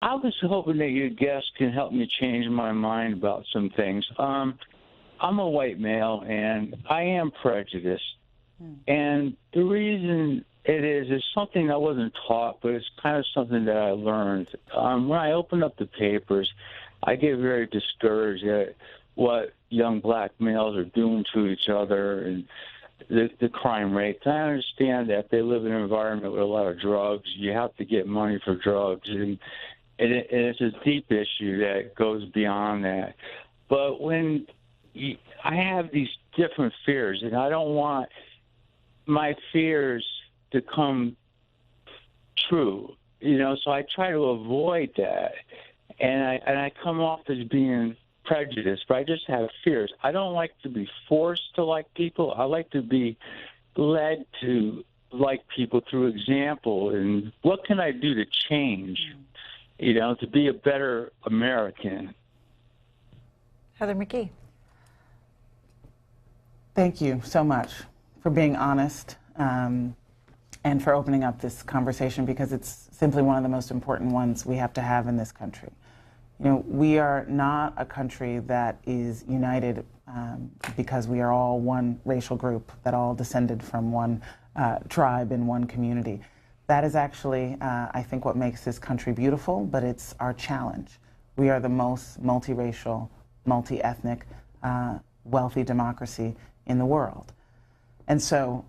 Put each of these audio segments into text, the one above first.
I was hoping that your guest can help me change my mind about some things. I'm a white male, and I am prejudiced. And the reason it is something that wasn't taught, but it's kind of something that I learned. When I open up the papers, I get very discouraged at what young black males are doing to each other and the crime rates. I understand that they live in an environment with a lot of drugs. You have to get money for drugs, and it's a deep issue that goes beyond that. But when I have these different fears, and I don't want my fears to come true, so I try to avoid that. And I come off as being prejudiced, but I just have fears. I don't like to be forced to like people. I like to be led to like people through example. And what can I do to change, to be a better American? Heather McGhee. Thank you so much for being honest and for opening up this conversation, because it's simply one of the most important ones we have to have in this country. We are not a country that is united because we are all one racial group that all descended from one tribe in one community. That is actually, I think, what makes this country beautiful, but it's our challenge. We are the most multiracial, multi-ethnic, wealthy democracy in the world. And so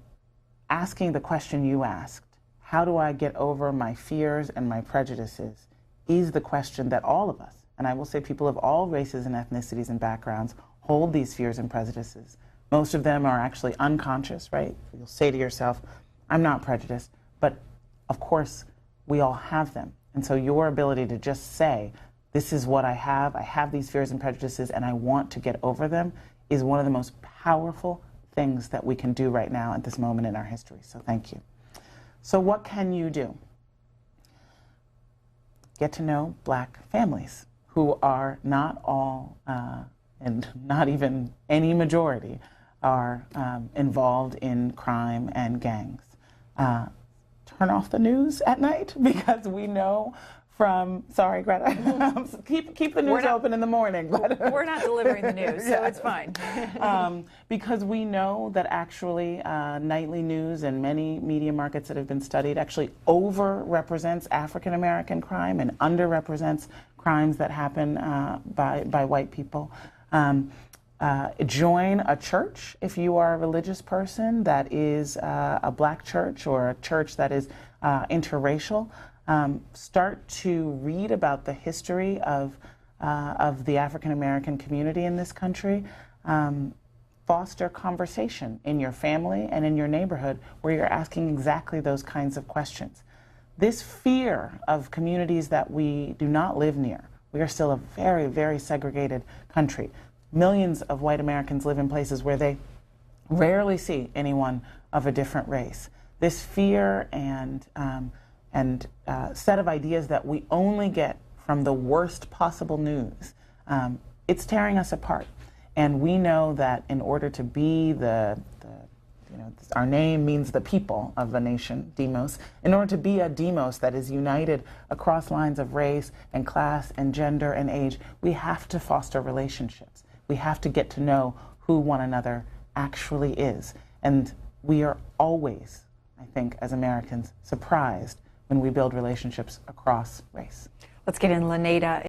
asking the question you asked, how do I get over my fears and my prejudices, is the question that all of us, and I will say people of all races and ethnicities and backgrounds, hold these fears and prejudices. Most of them are actually unconscious, right? You'll say to yourself, I'm not prejudiced, but of course we all have them. And so your ability to just say, this is what I have these fears and prejudices, and I want to get over them, is one of the most powerful things that we can do right now at this moment in our history. So thank you. So what can you do? Get to know black families who are not all, and not even any majority, are involved in crime and gangs. Turn off the news at night, because we know from, sorry, Greta, keep the news open in the morning. But we're not delivering the news, so it's fine. Because we know that actually nightly news and many media markets that have been studied actually over-represents African-American crime and underrepresents crimes that happen by white people. Join a church if you are a religious person that is a black church or a church that is interracial. Start to read about the history of the African-American community in this country. Foster conversation in your family and in your neighborhood where you're asking exactly those kinds of questions. This fear of communities that we do not live near. We are still a very, very segregated country. Millions of white Americans live in places where they rarely see anyone of a different race. This fear and set of ideas that we only get from the worst possible news, it's tearing us apart. And we know that in order to be our name means the people of a nation, Demos. In order to be a Demos that is united across lines of race and class and gender and age, we have to foster relationships. We have to get to know who one another actually is. And we are always, I think, as Americans, surprised when we build relationships across race. Let's get in Laneda.